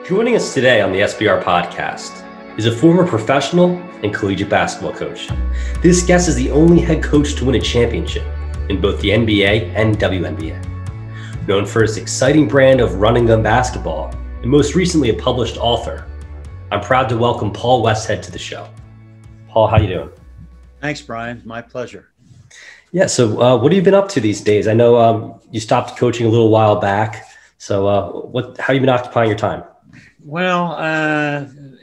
Joining us today on the S.B.R. podcast is a former professional and collegiate basketball coach. This guest is the only head coach to win a championship in both the NBA and WNBA. Known for his exciting brand of run and gun basketball, and most recently a published author, I'm proud to welcome Paul Westhead to the show. Paul, how you doing? Thanks, Brian. My pleasure. Yeah, so what have you been up to these days? I know you stopped coaching a little while back. So how have you been occupying your time? Well,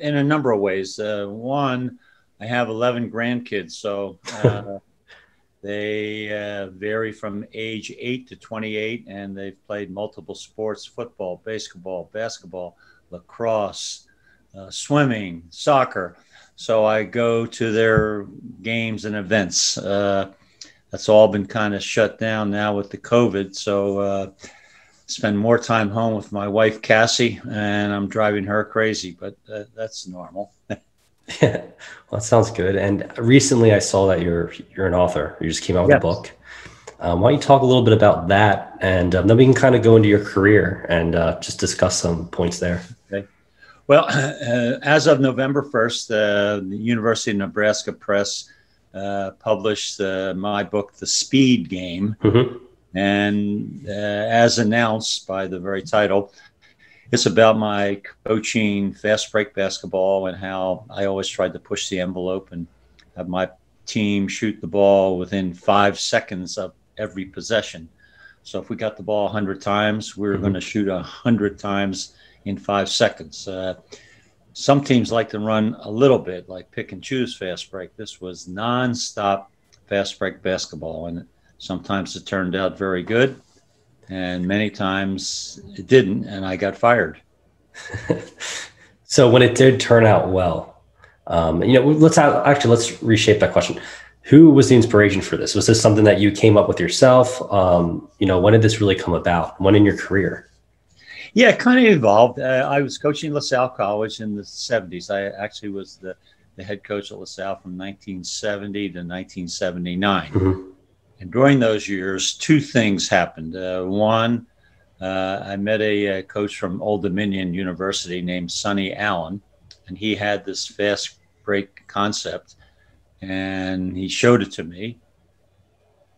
in a number of ways. One, I have 11 grandkids, so they vary from age 8 to 28, and they've played multiple sports: football, basketball, lacrosse, swimming, soccer. So I go to their games and events. That's all been kind of shut down now with the COVID. So spend more time home with my wife, Cassie, and I'm driving her crazy, but that's normal. Yeah, well, that sounds good. And recently I saw that you're an author. You just came out with a book. Why don't you talk a little bit about that? And then we can kind of go into your career and just discuss some points there. Okay. Well, as of November 1st, the University of Nebraska Press published my book, The Speed Game. Mm-hmm. And as announced by the very title, it's about my coaching fast break basketball and how I always tried to push the envelope and have my team shoot the ball within 5 seconds of every possession. So if we got the ball 100 times, we were going to shoot 100 times in 5 seconds. Some teams like to run a little bit, like pick and choose fast break. This was nonstop fast break basketball, and sometimes it turned out very good, and many times it didn't, and I got fired. So when it did turn out well, let's reshape that question. Who was the inspiration for this? Was this something that you came up with yourself? When did this really come about? When in your career? Yeah, it kind of evolved. I was coaching LaSalle College in the 70s. I actually was the head coach at LaSalle from 1970 to 1979. Mm-hmm. And during those years, two things happened. One, I met a coach from Old Dominion University named Sonny Allen, and he had this fast break concept, and he showed it to me.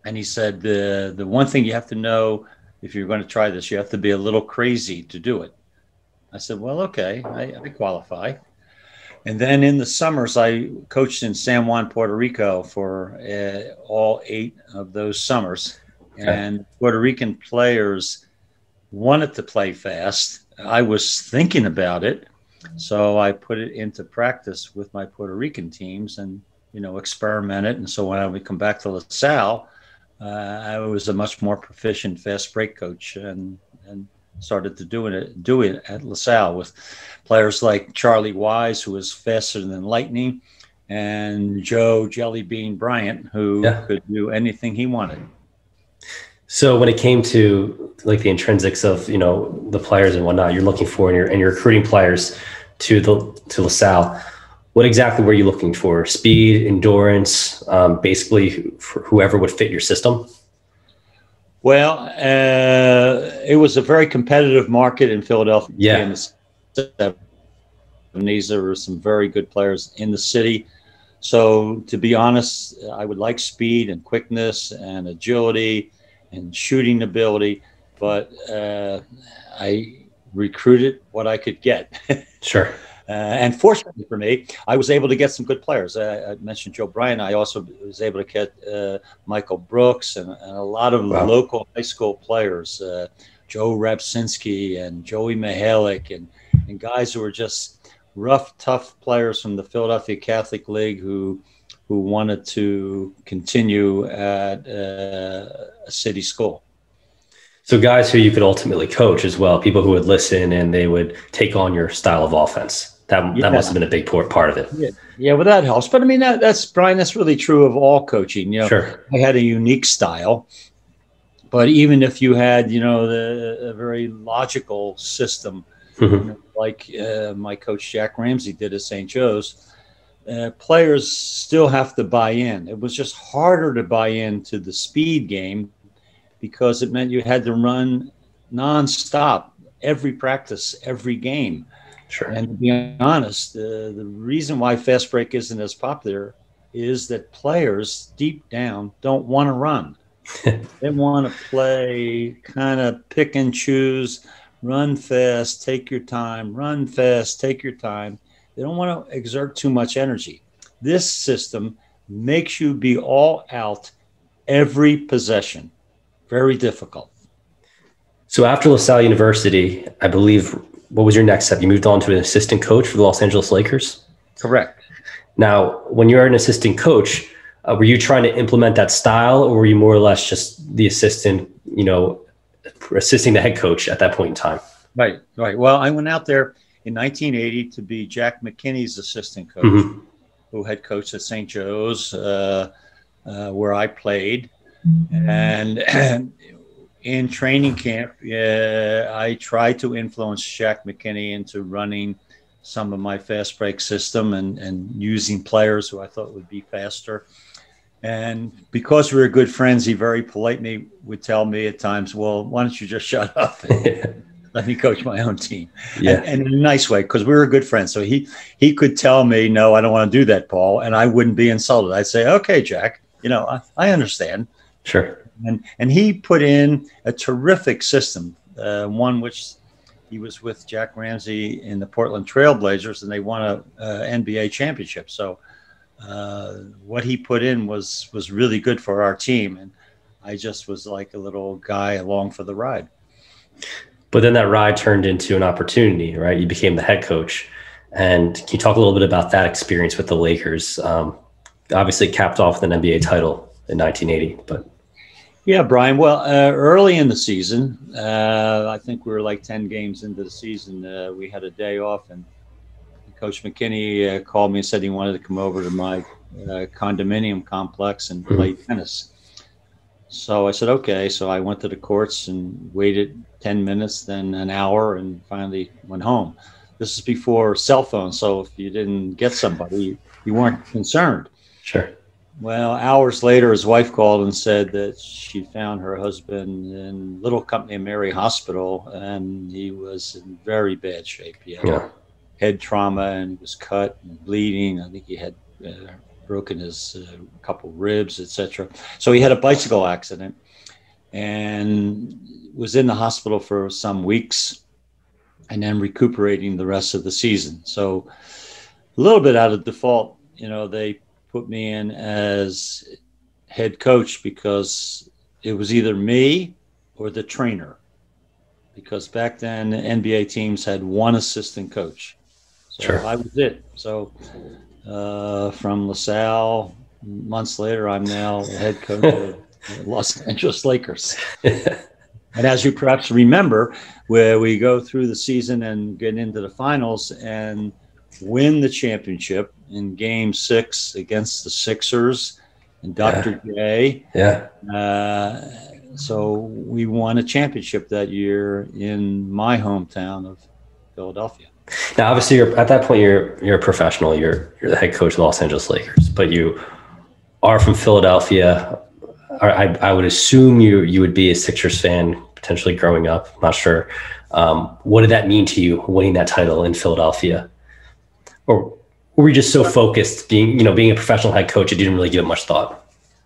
And he said, the one thing you have to know if you're going to try this, you have to be a little crazy to do it. I said, well, okay, I qualify. And then in the summers, I coached in San Juan, Puerto Rico for all 8 of those summers. Okay. And Puerto Rican players wanted to play fast. I was thinking about it. So I put it into practice with my Puerto Rican teams and, experimented. And so when I would come back to LaSalle, I was a much more proficient fast break coach and started to do it at LaSalle with players like Charlie Wise, who was faster than lightning, and Joe Jellybean Bryant, who could do anything he wanted. So when it came to like the intrinsics of the players and whatnot you're looking for and you're recruiting players to LaSalle, what exactly were you looking for? Speed, endurance, basically for whoever would fit your system? Well, it was a very competitive market in Philadelphia in the 70s. There were some very good players in the city. So to be honest, I would like speed and quickness and agility and shooting ability, but I recruited what I could get. Sure. And fortunately for me, I was able to get some good players. I mentioned Joe Bryant. I also was able to get Michael Brooks and a lot of local high school players, Joe Rabczynski and Joey Mihalik, and guys who were just rough, tough players from the Philadelphia Catholic League who wanted to continue at a city school. So guys who you could ultimately coach as well, people who would listen and they would take on your style of offense. That must have been a big part of it. Yeah, well, that helps. But I mean, that's Brian, that's really true of all coaching. Sure. I had a unique style, but even if you had, a very logical system, like my coach Jack Ramsey did at St. Joe's, players still have to buy in. It was just harder to buy into the speed game because it meant you had to run nonstop every practice, every game. Sure. And to be honest, the reason why fast break isn't as popular is that players deep down don't want to run. They want to play, kind of pick and choose, run fast, take your time, run fast, take your time. They don't want to exert too much energy. This system makes you be all out every possession. Very difficult. So after LaSalle University, I believe, what was your next step? You moved on to an assistant coach for the Los Angeles Lakers? Correct. Now, when you were an assistant coach, were you trying to implement that style, or were you more or less just the assistant, assisting the head coach at that point in time? Right. Well, I went out there in 1980 to be Jack McKinney's assistant coach, who had coached at St. Joe's, where I played. And in training camp, I tried to influence Jack McKinney into running some of my fast break system and using players who I thought would be faster. And because we were good friends, he very politely would tell me at times, well, why don't you just shut up and let me coach my own team? Yeah. And in a nice way, because we were good friends. So he could tell me, no, I don't want to do that, Paul. And I wouldn't be insulted. I'd say, okay, Jack, I understand. Sure. And he put in a terrific system, one which he was with Jack Ramsey in the Portland Trail Blazers, and they won a NBA championship. So what he put in was really good for our team. And I just was like a little guy along for the ride. But then that ride turned into an opportunity, right? You became the head coach. And can you talk a little bit about that experience with the Lakers? Obviously capped off with an NBA title in 1980, but. Yeah, Brian. Well, early in the season, I think we were like 10 games into the season. We had a day off, and Coach McKinney called me and said he wanted to come over to my condominium complex and play tennis. So I said, okay. So I went to the courts and waited 10 minutes, then an hour, and finally went home. This is before cell phones, so if you didn't get somebody, you weren't concerned. Sure. Well, hours later, his wife called and said that she found her husband in Little Company of Mary Hospital, and he was in very bad shape. He had head trauma, and he was cut and bleeding. I think he had broken his couple ribs, etc. So he had a bicycle accident and was in the hospital for some weeks, and then recuperating the rest of the season. So a little bit out of default, they put me in as head coach because it was either me or the trainer, because back then the NBA teams had one assistant coach. So sure. I was it. So from LaSalle, months later, I'm now the head coach of the Los Angeles Lakers. And as you perhaps remember, where we go through the season and get into the finals and win the championship in Game 6 against the Sixers and Dr. J. Yeah. So we won a championship that year in my hometown of Philadelphia. Now, obviously, at that point, you're a professional. You're the head coach of the Los Angeles Lakers, but you are from Philadelphia. I would assume you would be a Sixers fan potentially growing up. I'm not sure. What did that mean to you, winning that title in Philadelphia? Or were you just so focused being a professional head coach, you didn't really give it much thought?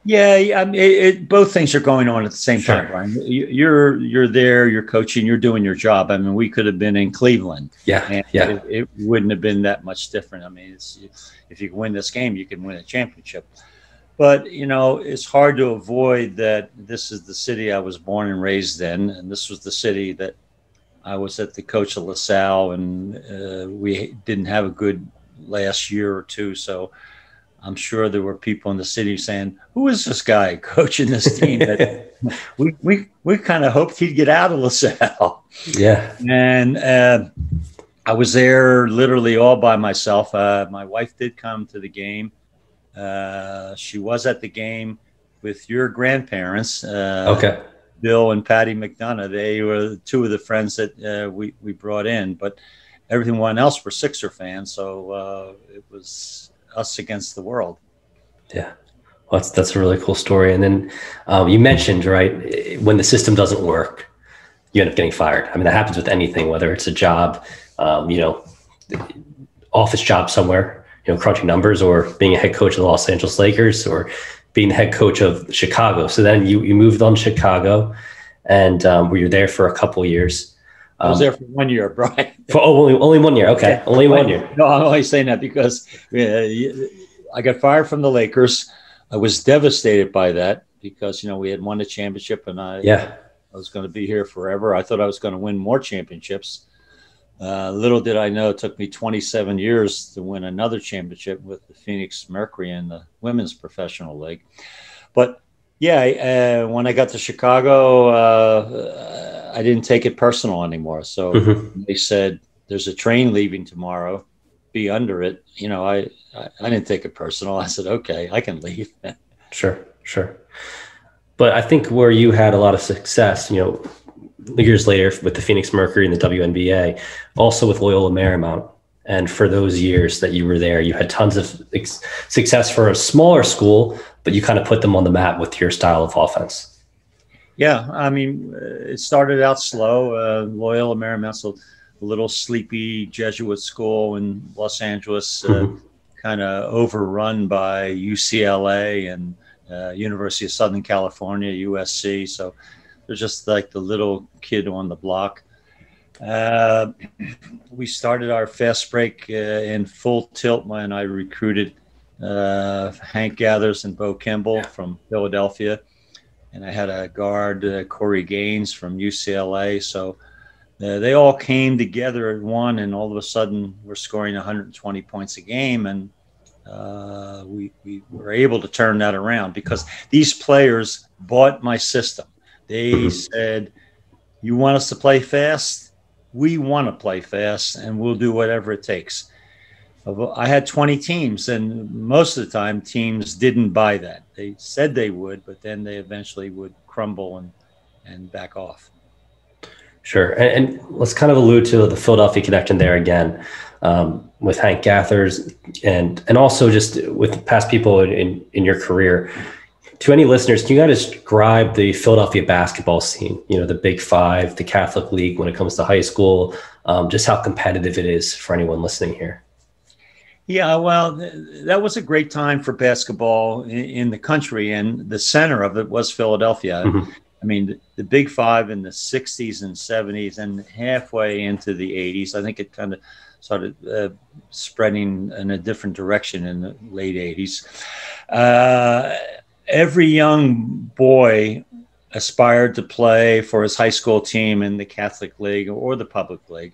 Yeah, I mean, both things are going on at the same time, Brian. You're there, you're coaching, you're doing your job. I mean, we could have been in Cleveland. Yeah. It wouldn't have been that much different. I mean, if you can win this game, you can win a championship. But, it's hard to avoid that this is the city I was born and raised in, and this was the city that I was at the coach of LaSalle, and we didn't have a good last year or two. So I'm sure there were people in the city saying, who is this guy coaching this team? That we kind of hoped he'd get out of LaSalle. Yeah. And I was there literally all by myself. My wife did come to the game. She was at the game with your grandparents. Okay. Bill and Patty McDonough. They were two of the friends that we brought in, but everyone else were Sixer fans. So it was us against the world. Yeah. Well, that's a really cool story. And then you mentioned, right, when the system doesn't work, you end up getting fired. I mean, that happens with anything, whether it's a job, office job somewhere, crunching numbers, or being a head coach of the Los Angeles Lakers, or being the head coach of Chicago. So then you moved on to Chicago, and were you there for a couple of years? I was there for 1 year, Brian. For only 1 year. Okay. Yeah. Only 1 year. No, I'm only saying that because I got fired from the Lakers. I was devastated by that because, we had won a championship, and I was going to be here forever. I thought I was going to win more championships. Little did I know it took me 27 years to win another championship with the Phoenix Mercury in the Women's Professional League. But when I got to Chicago, I didn't take it personal anymore. So they said, there's a train leaving tomorrow, be under it. I didn't take it personal. I said, okay, I can leave. Sure. But I think where you had a lot of success, years later with the Phoenix Mercury and the WNBA, also with Loyola Marymount. And for those years that you were there, you had tons of success for a smaller school, but you kind of put them on the map with your style of offense. Yeah, I mean, it started out slow. Loyola Marymount's a little sleepy Jesuit school in Los Angeles, kind of overrun by UCLA and University of Southern California, USC. So they're just like the little kid on the block. We started our fast break in full tilt when I recruited Hank Gathers and Bo Kimball from Philadelphia. And I had a guard, Corey Gaines from UCLA. So they all came together at one, and all of a sudden we're scoring 120 points a game. And we were able to turn that around because these players bought my system. They said, you want us to play fast? We want to play fast, and we'll do whatever it takes. I had 20 teams, and most of the time teams didn't buy that. They said they would, but then they eventually would crumble and back off. Sure. And let's kind of allude to the Philadelphia connection there again, with Hank Gathers and also just with past people in your career. To any listeners, can you guys describe the Philadelphia basketball scene, the Big Five, the Catholic League when it comes to high school, just how competitive it is for anyone listening here? Yeah, well, that was a great time for basketball in the country, and the center of it was Philadelphia. I mean, the Big Five in the 60s and 70s and halfway into the 80s, I think it kind of started spreading in a different direction in the late 80s. Every young boy aspired to play for his high school team in the Catholic League or the public league.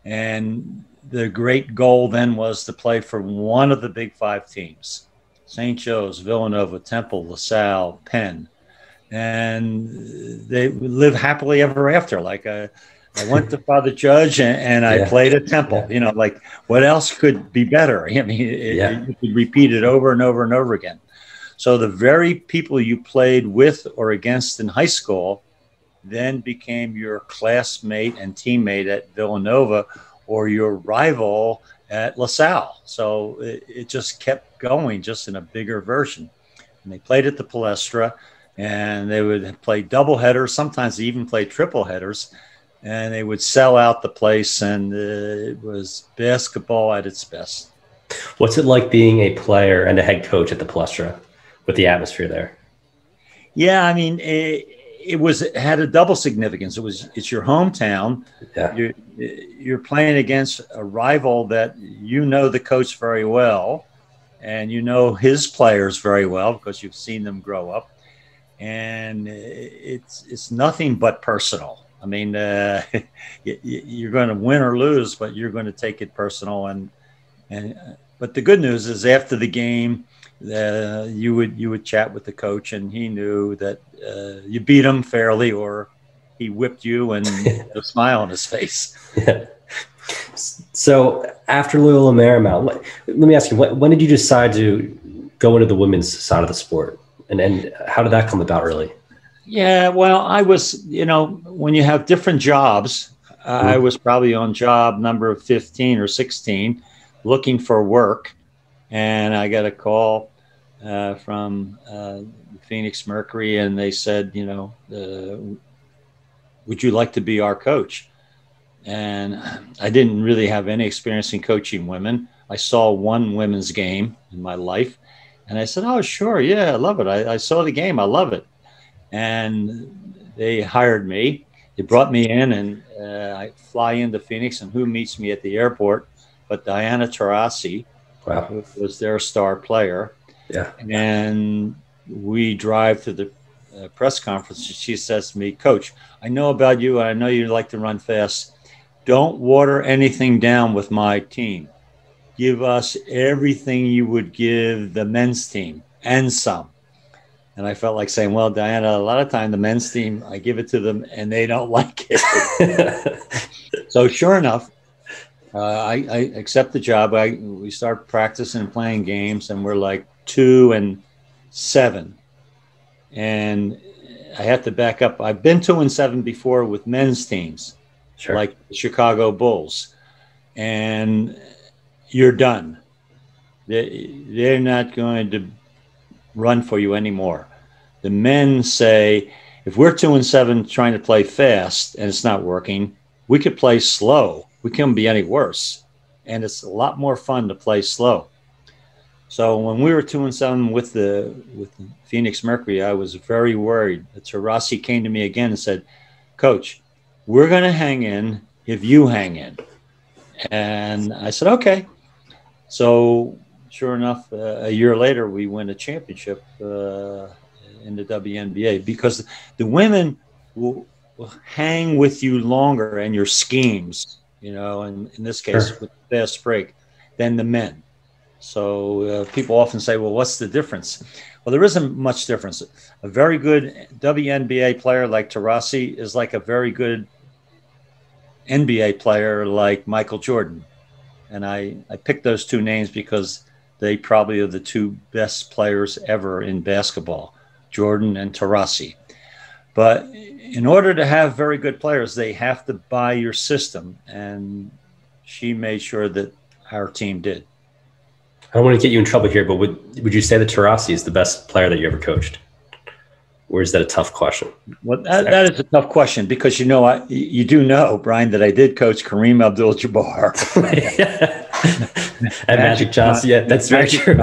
And the great goal then was to play for one of the Big Five teams: St. Joe's, Villanova, Temple, LaSalle, Penn. And they live happily ever after. Like I went to Father Judge and I played at Temple. Like what else could be better? I mean, you could repeat it over and over and over again. So the very people you played with or against in high school then became your classmate and teammate at Villanova or your rival at LaSalle. So it just kept going, just in a bigger version. And they played at the Palestra, and they would play double headers. Sometimes they even played triple headers, and they would sell out the place. And it was basketball at its best. What's it like being a player and a head coach at the Palestra with the atmosphere there? Yeah, I mean, it had a double significance. It's your hometown. Yeah. You're playing against a rival that the coach very well, and his players very well because you've seen them grow up. And it's nothing but personal. I mean, you're going to win or lose, but you're going to take it personal. But the good news is after the game, you would chat with the coach, and he knew that you beat him fairly, or he whipped you, and a smile on his face. Yeah. So after Loyola Marymount, let me ask you, when did you decide to go into the women's side of the sport, and how did that come about, really? Yeah, well, I was, when you have different jobs, I was probably on job number 15 or 16, looking for work, and I got a call from the Phoenix Mercury, and they said, would you like to be our coach? and I didn't really have any experience in coaching women. I saw one women's game in my life, and I said, "Oh, sure, yeah, I love it. I saw the game, I love it." And they hired me. They brought me in, and I fly into Phoenix, and who meets me at the airport but Diana Taurasi, Wow. who was their star player. Yeah. And we drive to the press conference, and she says to me, "Coach, I know about you, and I know you like to run fast. Don't water anything down with my team. Give us everything you would give the men's team and some." And I felt like saying, "Well, Diana, a lot of time the men's team, I give it to them and they don't like it." So sure enough, I accept the job. We start practicing and playing games, and we're like 2-7. And I have to back up. I've been 2-7 before with men's teams, Sure. like the Chicago Bulls. And you're done. They're not going to run for you anymore. The men say, if we're 2-7 trying to play fast and it's not working, we could play slow. We can't be any worse. And it's a lot more fun to play slow. So when we were 2-7 with the Phoenix Mercury, I was very worried. Taurasi came to me again and said, "Coach, we're going to hang in if you hang in." And I said, "Okay." So sure enough, a year later, we win a championship in the WNBA, because the women will hang with you longer and your schemes, and in this case, Sure, with fast break, than the men. So people often say, "Well, what's the difference?" Well, there isn't much difference. A very good WNBA player like Taurasi is like a very good NBA player like Michael Jordan. And I picked those two names because they probably are the two best players ever in basketball, Jordan and Taurasi. But in order to have very good players, they have to buy your system. And she made sure that our team did. I don't want to get you in trouble here, but would you say that Taurasi is the best player that you ever coached? Or is that a tough question? Well, that is a tough question, because you do know, Brian, that I did coach Kareem Abdul-Jabbar. And Magic Johnson. Yeah, that's very true.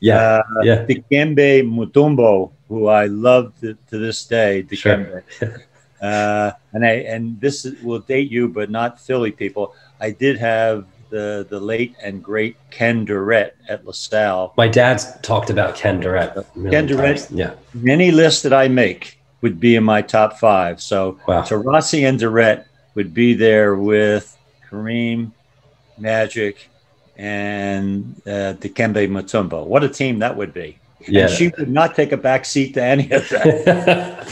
Yeah. Dikembe Mutombo, who I love to this day, Dikembe. Sure. And this will date you, but not Philly people. I did have the late and great Ken Durrett at LaSalle. My dad's talked about Ken Durrett. Ken Durrett, yeah. Any list that I make would be in my top 5. So wow. Taurasi and Durrett would be there with Kareem, Magic, and Dikembe Mutombo. What a team that would be. Yeah. And she would not take a back seat to any of that.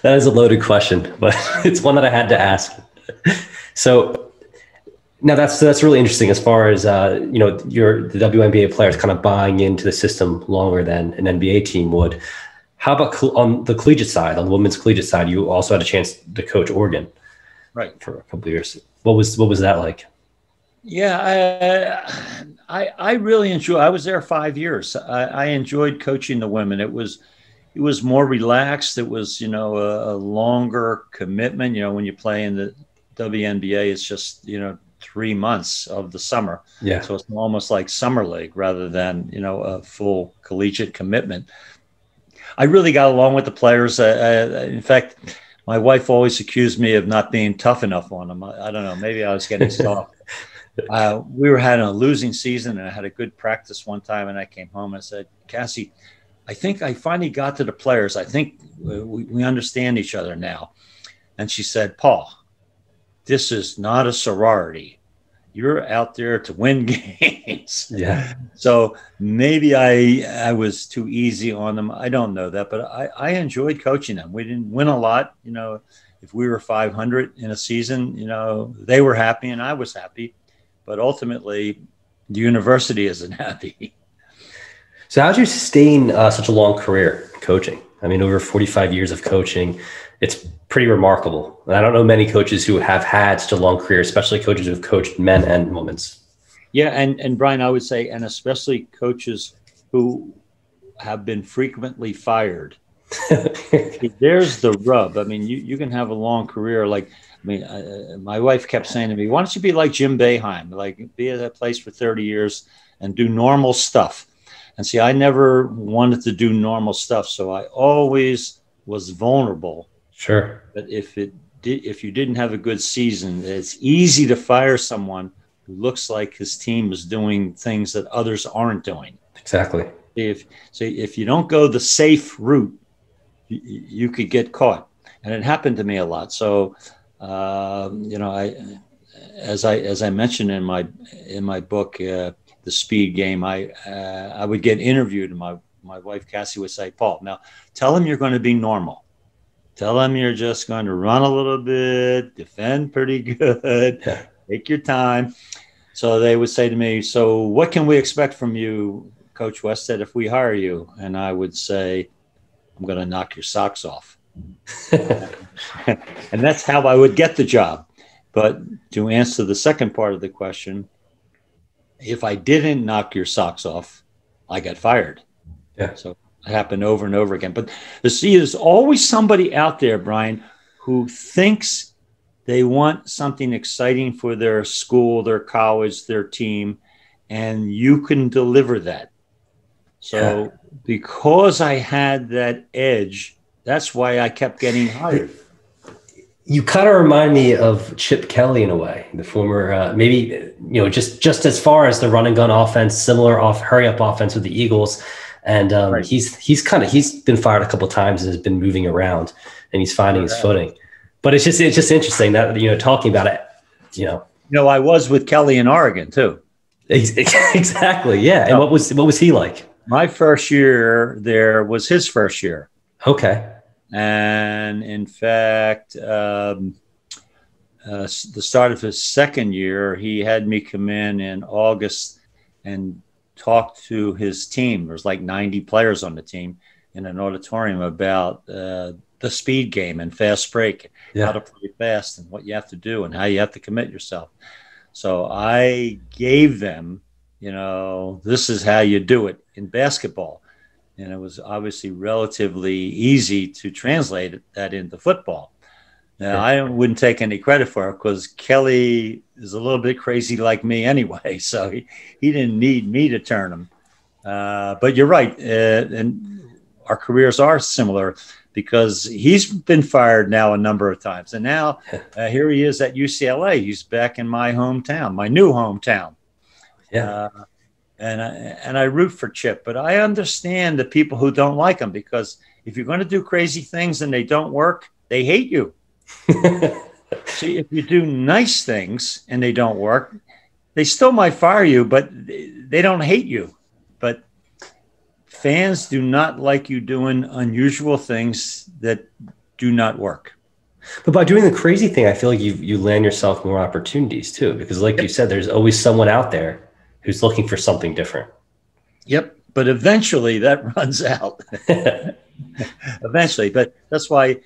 That is a loaded question, but it's one that I had to ask. So now that's really interesting as far as, the WNBA players kind of buying into the system longer than an NBA team would. How about on the collegiate side, on the women's collegiate side, you also had a chance to coach Oregon, right, for a couple of years. What was that like? Yeah, I really enjoyed. I was there 5 years. I enjoyed coaching the women. It was more relaxed. It was a longer commitment. When you play in the WNBA, it's just 3 months of the summer. Yeah. So it's almost like summer league rather than a full collegiate commitment. I really got along with the players. In fact, my wife always accused me of not being tough enough on them. I don't know. Maybe I was getting soft. We were having a losing season, and I had a good practice one time, and I came home and I said, "Cassie, I think I finally got to the players. I think we understand each other now." And she said, "Paul, this is not a sorority. You're out there to win games." Yeah. So maybe I was too easy on them. I don't know that, but I enjoyed coaching them. We didn't win a lot. If we were 500 in a season, they were happy and I was happy. But ultimately, the university isn't happy. So how'd you sustain such a long career coaching? I mean, over 45 years of coaching, it's pretty remarkable. And I don't know many coaches who have had such a long career, especially coaches who have coached men and women's. Yeah, and Brian, I would say, and especially coaches who have been frequently fired. There's the rub. I mean, you can have a long career. Like, I mean, my wife kept saying to me, why don't you be like Jim Boeheim, like be at that place for 30 years and do normal stuff? And see, I never wanted to do normal stuff. So I always was vulnerable. Sure. But if you didn't have a good season, it's easy to fire someone who looks like his team is doing things that others aren't doing. Exactly. If you don't go the safe route, you could get caught. And it happened to me a lot. So, as I mentioned in my book, The Speed Game, I would get interviewed, and my wife Cassie would say, Paul, now tell him you're going to be normal. Tell him you're just going to run a little bit, defend pretty good, take your time. So they would say to me, so what can we expect from you, Coach Westhead, if we hire you? And I would say, I'm going to knock your socks off. And that's how I would get the job. But to answer the second part of the question, if I didn't knock your socks off, I got fired. Yeah. So it happened over and over again. But there's always somebody out there, Brian, who thinks they want something exciting for their school, their college, their team, and you can deliver that. So because I had that edge, that's why I kept getting hired. You kind of remind me of Chip Kelly in a way, the former, maybe, just as far as the run and gun offense, similar hurry up offense with the Eagles. And right. he's been fired a couple of times and has been moving around, and he's finding his footing. But it's just interesting that, talking about it, I was with Kelly in Oregon too. Exactly. Yeah. And what was he like? My first year there was his first year. Okay. And in fact, the start of his second year, he had me come in August and talk to his team. There was like 90 players on the team in an auditorium about the speed game and fast break, how to play fast and what you have to do and how you have to commit yourself. So I gave them, this is how you do it in basketball. And it was obviously relatively easy to translate that into football. Now, I wouldn't take any credit for it because Kelly is a little bit crazy like me anyway. So he didn't need me to turn him. But you're right. And our careers are similar because he's been fired now a number of times. And now here he is at UCLA. He's back in my hometown, my new hometown. Yeah. And I root for Chip, but I understand the people who don't like him because if you're going to do crazy things and they don't work, they hate you. See, if you do nice things and they don't work, they still might fire you, but they don't hate you. But fans do not like you doing unusual things that do not work. But by doing the crazy thing, I feel like you land yourself more opportunities too, because like you said, there's always someone out there who's looking for something different. Yep. But eventually that runs out. Eventually. But that's why,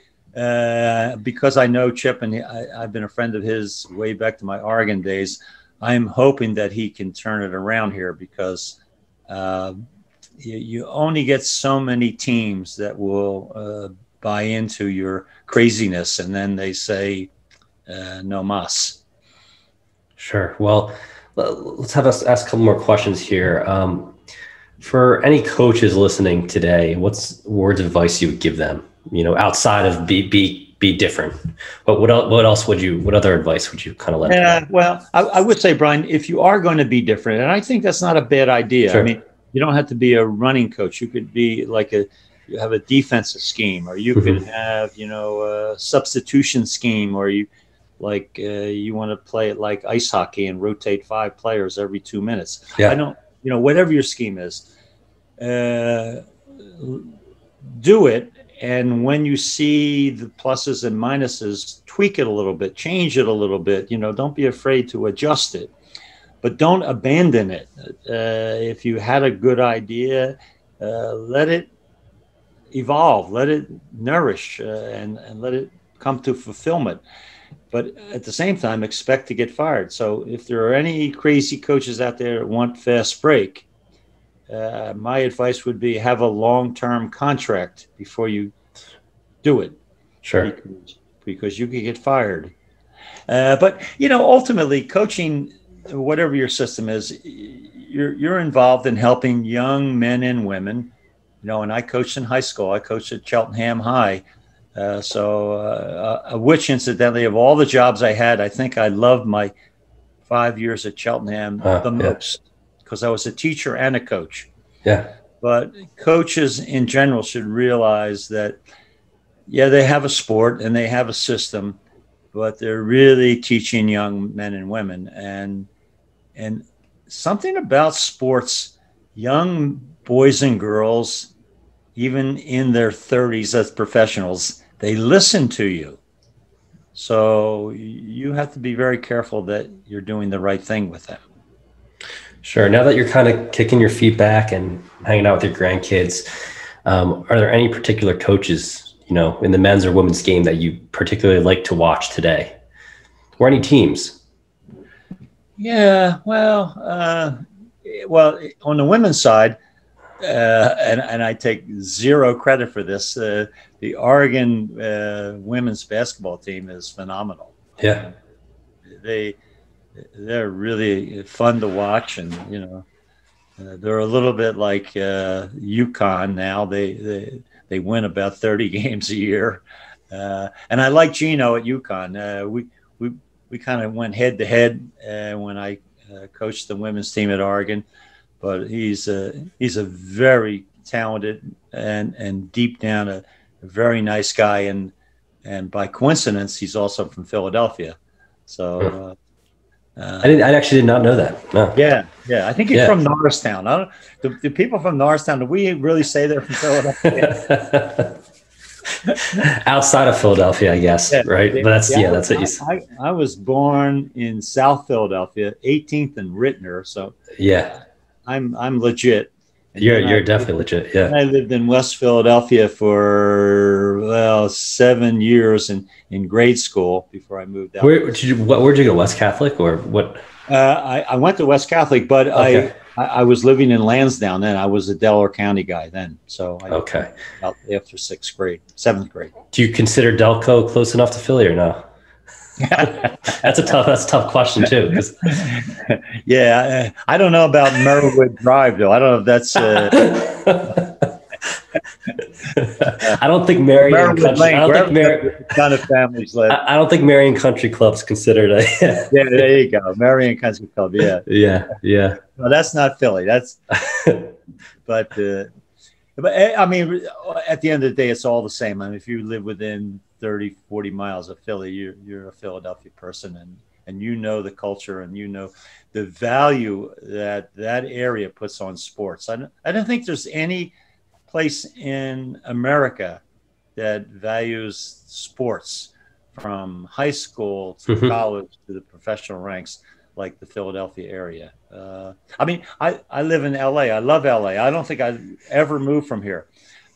because I know Chip and I've been a friend of his way back to my Oregon days, I'm hoping that he can turn it around here because you only get so many teams that will buy into your craziness. And then they say, no mas. Sure. Well, let's have us ask a couple more questions here. For any coaches listening today, what's words of advice you would give them? Outside of be different. But what other advice would you kind of let them? Well, I would say, Brian, if you are going to be different, and I think that's not a bad idea. Sure. I mean, you don't have to be a running coach. You could be like you have a defensive scheme, or you could have, a substitution scheme, or you want to play it like ice hockey and rotate 5 players every 2 minutes. Yeah. I don't, whatever your scheme is, do it. And when you see the pluses and minuses, tweak it a little bit, change it a little bit, don't be afraid to adjust it, but don't abandon it. If you had a good idea, let it evolve, let it nourish, and let it come to fulfillment. But at the same time, expect to get fired. So if there are any crazy coaches out there that want fast break, my advice would be have a long-term contract before you do it. Sure. Because you could get fired. But ultimately, coaching, whatever your system is, you're involved in helping young men and women. And I coached in high school. I coached at Cheltenham High. Which incidentally, of all the jobs I had, I think I loved my 5 years at Cheltenham the most, because I was a teacher and a coach. Yeah. But coaches in general should realize that, they have a sport and they have a system, but they're really teaching young men and women. And something about sports, young boys and girls, even in their 30s as professionals, they listen to you. So you have to be very careful that you're doing the right thing with them. Sure. Now that you're kind of kicking your feet back and hanging out with your grandkids, are there any particular coaches, in the men's or women's game that you particularly like to watch today, or any teams? Yeah, well, on the women's side, and I take zero credit for this, the Oregon women's basketball team is phenomenal. Yeah, they're really fun to watch, and they're a little bit like UConn now. They win about 30 games a year, and I like Gino at UConn. We kind of went head to head when I coached the women's team at Oregon, but he's a very talented and deep down a very nice guy, and by coincidence he's also from Philadelphia. So I actually did not know that. No. Yeah. I think he's from Norristown. The people from Norristown, do we really say they're from Philadelphia? Outside of Philadelphia, I guess, right? But that's what you said. I was born in South Philadelphia, 18th and Rittner, so I'm legit. You're definitely legit. Yeah. I lived in West Philadelphia for 7 years in grade school before I moved out. Where'd you go? West Catholic or what? I went to West Catholic, but okay. I was living in Lansdowne then. I was a Delaware County guy then. So after seventh grade. Do you consider Delco close enough to Philly or no? That's a tough question too. I don't know about Merwood Drive though. I don't know if that's. I don't think Marion Country. I don't think kind of families live. I don't think Marion Country Club's considered a. Yeah, there you go, Marion Country Club. Yeah. No, that's not Philly. That's. But I mean, at the end of the day, it's all the same. I mean, if you live within 30, 40 miles of Philly, you're a Philadelphia person, and the culture, and the value that area puts on sports. I don't think there's any place in America that values sports from high school to college to the professional ranks like the Philadelphia area. I mean, I live in LA. I love LA. I don't think I'd ever move from here.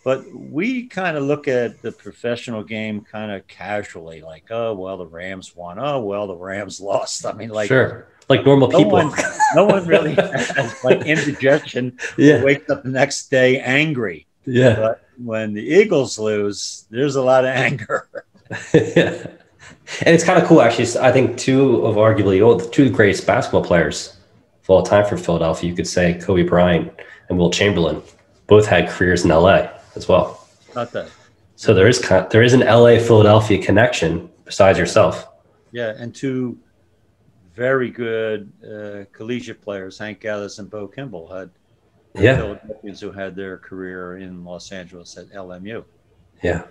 But we kind of look at the professional game kind of casually, like, oh, well, the Rams won. Oh, well, the Rams lost. I mean, like, sure, like normal people. No one really has like indigestion. Wakes up the next day angry. Yeah. But when the Eagles lose, there's a lot of anger. And it's kind of cool, actually. I think two of the two greatest basketball players of all time for Philadelphia, you could say Kobe Bryant and Wilt Chamberlain, both had careers in LA as well. Not that. So there is an LA Philadelphia connection besides yourself. Yeah, and two very good collegiate players, Hank Gathers and Bo Kimball, had Philadelphians who had their career in Los Angeles at LMU. Yeah.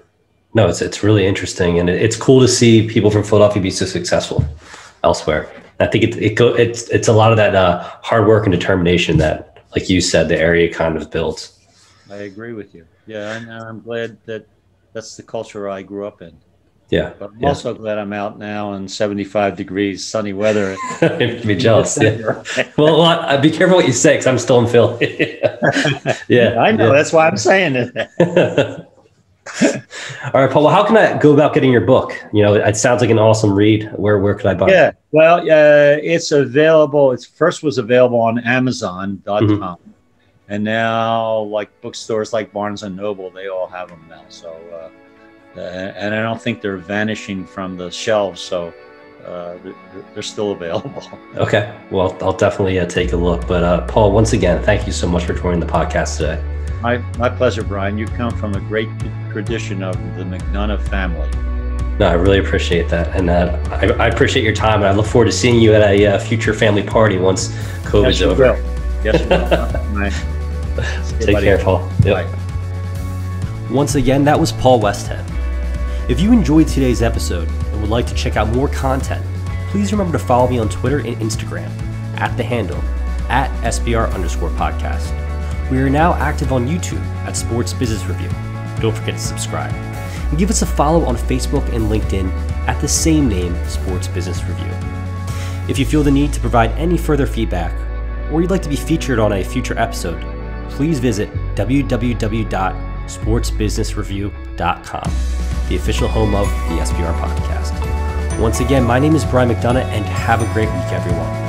No, it's really interesting, and it's cool to see people from Philadelphia be so successful elsewhere. I think it's a lot of that hard work and determination that, like you said, the area kind of builds. I agree with you. Yeah, and I'm glad that that's the culture I grew up in. Yeah, but I'm also glad I'm out now in 75 degrees, sunny weather. You'd be jealous. Yeah. Well, be careful what you say, because I'm still in Philly. Yeah, I know. Yeah. That's why I'm saying it. All right, Paul. Well, how can I go about getting your book? It sounds like an awesome read. Where could I buy it? Yeah, well, it's available. It first was available on Amazon.com, and now like bookstores like Barnes and Noble, they all have them now. So and I don't think they're vanishing from the shelves. So they're still available. Okay. Well, I'll definitely take a look. But Paul, once again, thank you so much for joining the podcast today. My pleasure, Brian. You come from a great tradition of the McDonough family. No, I really appreciate that. And I appreciate your time. And I look forward to seeing you at a future family party once COVID's over. Yes, you will. Take care, Paul. Yep. Bye. Once again, that was Paul Westhead. If you enjoyed today's episode and would like to check out more content, please remember to follow me on Twitter and Instagram at the handle @SBR_podcast. We are now active on YouTube at Sports Business Review. Don't forget to subscribe. And give us a follow on Facebook and LinkedIn at the same name, Sports Business Review. If you feel the need to provide any further feedback, or you'd like to be featured on a future episode, please visit www.sportsbusinessreview.com, the official home of the S.B.R. podcast. Once again, my name is Brian McDonough, and have a great week, everyone.